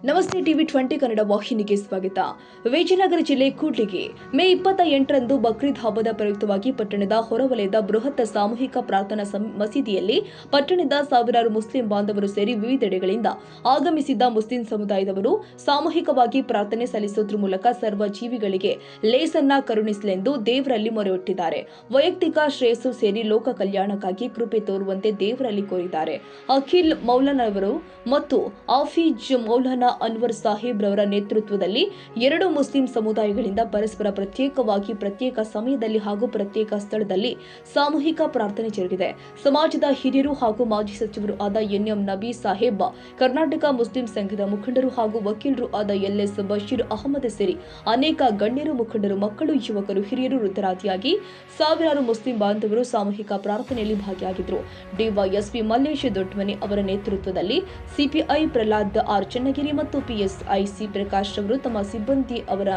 ನಮಸ್ತೆ ಟಿವಿ 20 ಕನ್ನಡ ವಾಹಿನಿಗೆ ಸ್ವಾಗತ. ವಿಜಯನಗರ ಜಿಲ್ಲೆ ಕೂಡ್ಲಿಗಿ ಮೇ 28ರಂದು ಬಕ್ರೀದ್ ಹಬ್ಬದ ಪ್ರಯುಕ್ತವಾಗಿ ಪಟ್ಟಣದ ಹೊರವಲಯದ ಬೃಹತ್ ಸಾಮೂಹಿಕ ಪ್ರಾರ್ಥನಾ ಮಸೀದಿಯಲ್ಲಿ ಪಟ್ಟಣದ ಸಾವಿರಾರು ಮುಸ್ಲಿಂ ಬಾಂಧವರು ಸೇರಿ ವಿವಿಧೆಡೆಗಳಿಂದ ಆಗಮಿಸಿದ್ದ ಮುಸ್ಲಿಂ ಸಮುದಾಯದವರು ಸಾಮೂಹಿಕವಾಗಿ ಪ್ರಾರ್ಥನೆ ಸಲ್ಲಿಸುವುದರ ಮೂಲಕ ಸರ್ವ ಜೀವಿಗಳಿಗೆ ಲೇಸನ್ನ ಕರುಣಿಸಲೆಂದು ದೇವರಲ್ಲಿ ಮೊರೆಯಿಟ್ಟಿದ್ದಾರೆ. ವೈಯಕ್ತಿಕ ಶ್ರೇಯಸ್ಸು ಸೇರಿ ಲೋಕ ಕಲ್ಯಾಣಕ್ಕಾಗಿ ಕೃಪೆ ತೋರುವಂತೆ ದೇವರಲ್ಲಿ ಕೋರಿದ್ದಾರೆ. ಅಖಿಲ್ ಮೌಲಾನವರು ಮತ್ತು ಆಫೀಜ್ ಮೌಲಾನಾ ಅನ್ವರ್ ಸಾಹೇಬ್ ರವರ ನೇತೃತ್ವದಲ್ಲಿ ಎರಡು ಮುಸ್ಲಿಂ ಸಮುದಾಯಗಳಿಂದ ಪರಸ್ಪರ ಪ್ರತ್ಯೇಕವಾಗಿ ಪ್ರತ್ಯೇಕ ಸಮಯದಲ್ಲಿ ಹಾಗೂ ಪ್ರತ್ಯೇಕ ಸ್ಥಳದಲ್ಲಿ ಸಾಮೂಹಿಕ ಪ್ರಾರ್ಥನೆ ಜರುಗಿದೆ. ಸಮಾಜದ ಹಿರಿಯರು ಹಾಗೂ ಮಾಜಿ ಸಚಿವರು ಆದ ಎನ್ಎಂ ನಬಿ ಸಾಹೇಬ್, ಕರ್ನಾಟಕ ಮುಸ್ಲಿಂ ಸಂಘದ ಮುಖಂಡರು ಹಾಗೂ ವಕೀಲರು ಆದ ಎಲ್ಎಸ್ ಬಶೀರ್ ಅಹಮದ್ ಸೇರಿ ಅನೇಕ ಗಣ್ಯರು, ಮುಖಂಡರು, ಮಕ್ಕಳು, ಯುವಕರು, ಹಿರಿಯರು ವೃದ್ಧರಾದಿಯಾಗಿ ಸಾವಿರಾರು ಮುಸ್ಲಿಂ ಬಾಂಧವರು ಸಾಮೂಹಿಕ ಪ್ರಾರ್ಥನೆಯಲ್ಲಿ ಭಾಗಿಯಾಗಿದ್ದರು. ಡಿವೈಎಸ್ಪಿ ಮಲ್ಲೇಶ್ ದೊಡ್ಡಮನಿ ಅವರ ನೇತೃತ್ವದಲ್ಲಿ ಸಿಪಿಐ ಪ್ರಹ್ಲಾದ್ ಆರ್ ಚನ್ನಗಿರಿ ಮತ್ತು ಪಿಎಸ್ಐ ಸಿ ಪ್ರಕಾಶ್ ಅವರು ತಮ್ಮ ಸಿಬ್ಬಂದಿ ಅವರ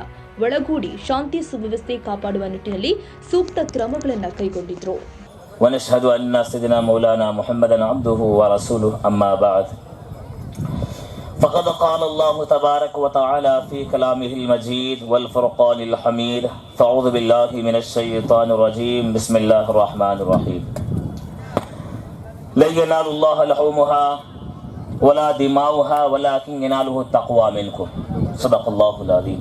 ಒಳಗೂಡಿ ಶಾಂತಿ ಸುವ್ಯವಸ್ಥೆ ಕಾಪಾಡುವ ನಿಟ್ಟಿನಲ್ಲಿ ಸೂಕ್ತ ಕ್ರಮಗಳನ್ನು ಕೈಗೊಂಡಿದ್ದರು. ونشهد أن سيدنا مولانا محمدا عبده ورسوله أما بعد فقد قال الله تبارك وتعالى في كلامه المجيد والفرقان الحميد فأعوذ بالله من الشيطان الرجيم بسم الله الرحمن الرحيم لن ينال الله لحومها ولا دماؤها ولكن يناله التقوى منكم صدق الله العظيم.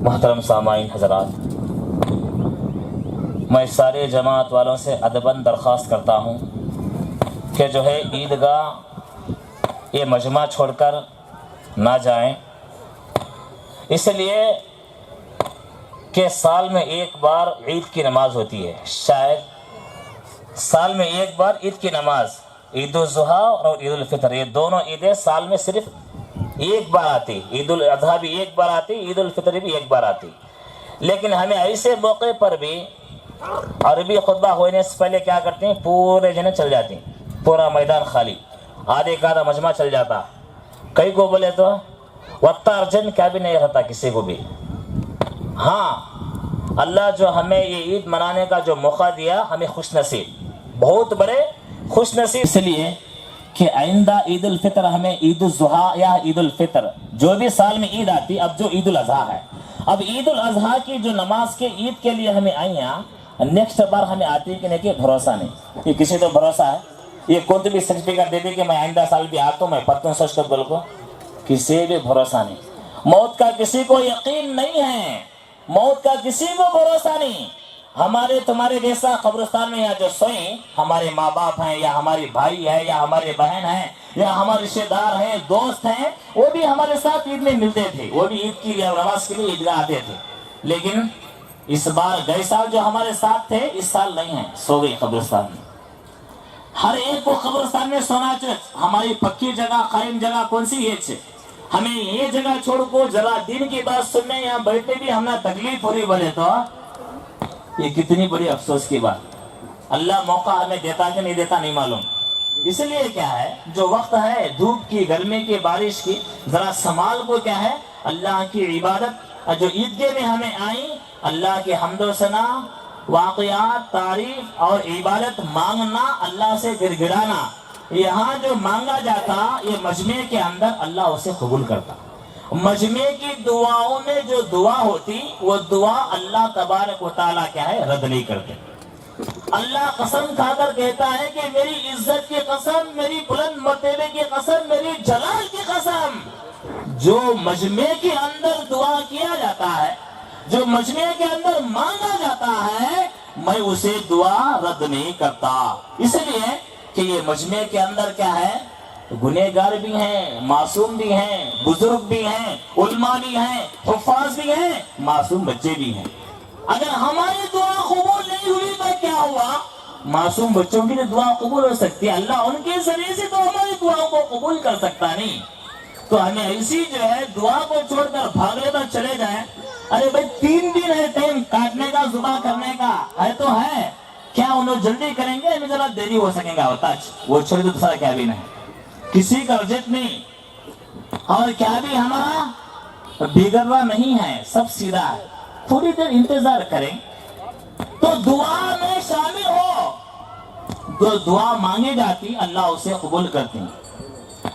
محترم سامعین حضرات، میں سارے جماعت والوں سے ادباً درخواست کرتا ہوں کہ جو ہے عیدگاہ یہ مجمع چھوڑ کر نہ جائیں، اس لیے کہ سال میں ایک بار عید کی نماز ہوتی ہے. شاید سال میں ایک بار عید کی نماز، عید الاضحیٰ اور عید الفطر، یہ دونوں عیدیں سال میں صرف ایک بار آتی. عید الاضحیٰ بھی ایک بار آتی، عید الفطر بھی ایک بار آتی. لیکن ہمیں ایسے موقع پر بھی عربی خطبہ ہونے سے پہلے کیا کرتے ہیں، پورے جنے چل جاتے ہیں، پورا میدان خالی، آدھے کا آدھا مجمع چل جاتا. کئی کو بولے تو وقت ارجن کیا بھی نہیں رہتا کسی کو بھی. ہاں، اللہ جو ہمیں یہ عید منانے کا جو موقع دیا، ہمیں خوش نصیب، بہت بڑے خوش نصیب. اس لیے کہ آئندہ عید الفطر ہمیں عید الاضحیٰ یا عید الفطر جو بھی سال میں عید آتی، اب جو عید الاضحیٰ ہے، اب عید الاضحیٰ کی جو نماز کے عید کے لیے ہمیں آئی ہیں، نیکسٹ بار ہمیں آتی کہ نہیں، کہ بھروسہ نہیں. یہ کسی تو بھروسہ ہے، یہ کون بھی سرٹیفکیٹ دے دے کہ میں آئندہ سال بھی آتا ہوں، میں پڑھتا ہوں سچ کو بول کو، کسی بھی بھروسہ نہیں. موت کا کسی کو یقین نہیں ہے، موت کا کسی کو بھروسہ نہیں. ہمارے تمہارے جیسا قبرستان میں یا جو سوئیں، ہمارے ماں باپ ہیں یا ہمارے بھائی ہے یا ہمارے بہن ہیں یا ہمارے رشتے دار ہیں، دوست ہیں، وہ بھی ہمارے ساتھ عید میں ملتے تھے، وہ بھی عید کی نماز کے لیے عیدگاہ آتے تھے. لیکن اس بار گئے سال جو ہمارے ساتھ تھے، اس سال نہیں ہیں، سو گئی قبرستان میں. ہر ایک کو قبرستان میں سونا چاہیے. ہماری پکی جگہ، قائم جگہ کون سی ہے؟ ہمیں یہ جگہ چھوڑ کو ذرا دین کی بات سننے یہاں بیٹھنے بھی ہمیں تکلیف ہو رہی بولے تو یہ کتنی بڑی افسوس کی بات. اللہ موقع ہمیں دیتا کہ نہیں دیتا نہیں معلوم. اس لیے کیا ہے، جو وقت ہے دھوپ کی، گرمی کی، بارش کی، ذرا سنبھال کو کیا ہے اللہ کی عبادت جو عیدگاہ میں ہمیں آئیں، اللہ کی حمد و ثنا، واقعات، تعریف اور عبادت مانگنا، اللہ سے گر گرانا. یہاں جو مانگا جاتا یہ مجمع کے اندر اللہ اسے قبول کرتا. مجمع کی دعاؤں میں جو دعا ہوتی وہ دعا اللہ تبارک و تعالیٰ کیا ہے رد نہیں کرتے. اللہ قسم کھا کر کہتا ہے کہ میری عزت کی قسم، میری بلند مرتبے کی قسم، میری جلال کی قسم، جو مجمع کے اندر دعا کیا جاتا ہے، جو مجمع کے اندر مانگا جاتا ہے، میں اسے دعا رد نہیں کرتا. اس لیے کہ یہ مجمع کے اندر کیا ہے، گنہگار بھی ہیں، معصوم بھی ہیں، بزرگ بھی ہیں، علماء بھی ہیں، حفاظ بھی ہیں، معصوم بچے بھی ہیں. اگر ہماری دعا قبول نہیں ہوئی تو کیا ہوا، معصوم بچوں کی دعا قبول ہو سکتی ہے، اللہ ان کے ذریعے سے تو ہماری دعاؤں کو قبول کر سکتا نہیں. تو ہمیں ایسی جو ہے دعا کو چھوڑ کر بھاگے تو چلے جائیں. ارے بھائی 3 دن ہے ٹائم کاٹنے کا، ذبح کرنے کا ہے تو ہے، کیا انہوں جلدی کریں گے، ہمیں ذرا دیری ہو سکے گا ہوتا وہ چھوڑ دو، دوسرا کیا بھی نہیں، کسی کا ارجنٹ نہیں، اور کیا بھی ہمارا بگڑا نہیں ہے، سب سیدھا ہے. تھوڑی دیر انتظار کریں تو دعا میں شامل ہو. جو دعا مانگی جاتی اللہ اسے قبول کرتے ہیں.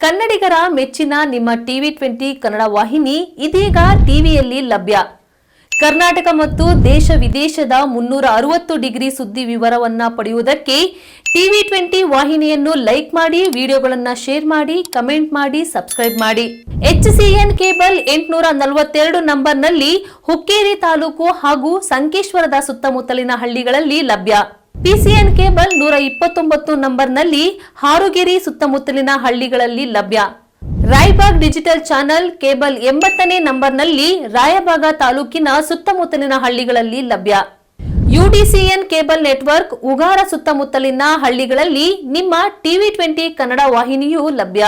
ಕನ್ನಡಿಗರ ಮೆಚ್ಚಿನ ನಿಮ್ಮ TV20 ಕನ್ನಡ ವಾಹಿನಿ ಇದೀಗ ಟಿವಿಯಲ್ಲಿ ಲಭ್ಯ. ಕರ್ನಾಟಕ ಮತ್ತು ದೇಶ ವಿದೇಶದ 360 ಡಿಗ್ರಿ ಸುದ್ದಿ ವಿವರವನ್ನ ಪಡೆಯುವುದಕ್ಕೆ TV20 ವಾಹಿನಿಯನ್ನು ಲೈಕ್ ಮಾಡಿ, ವಿಡಿಯೋಗಳನ್ನು ಶೇರ್ ಮಾಡಿ, ಕಮೆಂಟ್ ಮಾಡಿ, ಸಬ್ಸ್ಕ್ರೈಬ್ ಮಾಡಿ. HCN ಕೇಬಲ್ 842 ನಂಬರ್ನಲ್ಲಿ ಹುಕ್ಕೇರಿ ತಾಲೂಕು ಹಾಗೂ ಸಂಕೇಶ್ವರದ ಸುತ್ತಮುತ್ತಲಿನ ಹಳ್ಳಿಗಳಲ್ಲಿ ಲಭ್ಯ. PCN ಕೇಬಲ್ 129 ನಂಬರ್ನಲ್ಲಿ ಹಾರುಗೆರೆ ಸುತ್ತಮುತ್ತಲಿನ ಹಳ್ಳಿಗಳಲ್ಲಿ ಲಭ್ಯ. ರಾಯಬಾಗ್ ಡಿಜಿಟಲ್ ಚಾನೆಲ್ ಕೇಬಲ್ 80ನೇ ನಂಬರ್ನಲ್ಲಿ ರಾಯಬಾಗ ತಾಲೂಕಿನ ಸುತ್ತಮುತ್ತಲಿನ ಹಳ್ಳಿಗಳಲ್ಲಿ ಲಭ್ಯ. UDCN ಕೇಬಲ್ ನೆಟ್ವರ್ಕ್ ಉಗಾರ ಸುತ್ತಮುತ್ತಲಿನ ಹಳ್ಳಿಗಳಲ್ಲಿ ನಿಮ್ಮ TV20 ಕನ್ನಡ ವಾಹಿನಿಯೂ ಲಭ್ಯ.